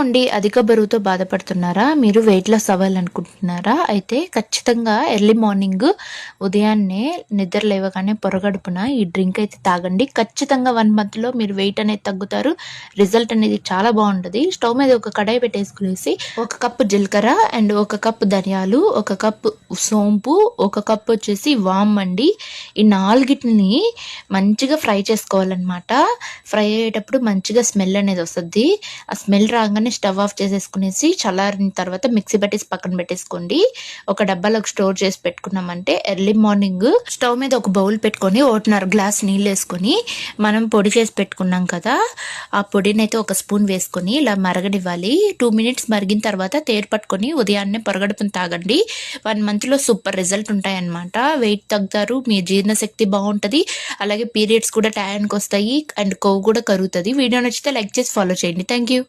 అండి, అధిక బరువుతో బాధపడుతున్నారా? మీరు వెయిట్ లాస్ అవ్వాలనుకుంటున్నారా? అయితే ఖచ్చితంగా ఎర్లీ మార్నింగ్ ఉదయాన్నే నిద్ర లేవగానే పొరగడుపున ఈ డ్రింక్ అయితే తాగండి. ఖచ్చితంగా 1 మంత్‌లో మీరు వెయిట్ అనేది తగ్గుతారు. రిజల్ట్ అనేది చాలా బావుంటది. స్టవ్ మీద ఒక కడాయి పెట్టేసుకునేసి, ఒక కప్పు జీలకర్ర అండ్ ఒక కప్పు ధనియాలు, ఒక కప్పు సోంపు, ఒక కప్పు వచ్చేసి వామ్ అండి. ఈ నాలుగిటిని మంచిగా ఫ్రై చేసుకోవాలన్నమాట. ఫ్రై అయ్యేటప్పుడు మంచిగా స్మెల్ అనేది వస్తది. ఆ స్మెల్ రాగానే స్టవ్ ఆఫ్ చేసేసుకునేసి చల్లారిన తర్వాత మిక్సీ పట్టేసి పక్కన పెట్టేసుకోండి. ఒక డబ్బాలోకి స్టోర్ చేసి పెట్టుకున్నామంటే ఎర్లీ మార్నింగ్ స్టవ్ మీద ఒక బౌల్ పెట్టుకొని 1.5 గ్లాస్ నీళ్ళు వేసుకొని మనం పొడి చేసి పెట్టుకున్నాం కదా, ఆ పొడిని అయితే ఒక స్పూన్ వేసుకొని ఇలా మరగనివ్వాలి. 2 మినిట్స్ మరిగిన తర్వాత తేరు పట్టుకొని ఉదయాన్నే పొరగడుపుని తాగండి. 1 మంత్లో సూపర్ రిజల్ట్ ఉంటాయన్నమాట. వెయిట్ తగ్గుతారు, మీ జీర్ణశక్తి బాగుంటుంది, అలాగే పీరియడ్స్ కూడా టయానికి వస్తాయి అండ్ కొవ్వు కూడా కరుగుతుంది. వీడియో నచ్చితే లైక్ చేసి ఫాలో చేయండి. Thank you.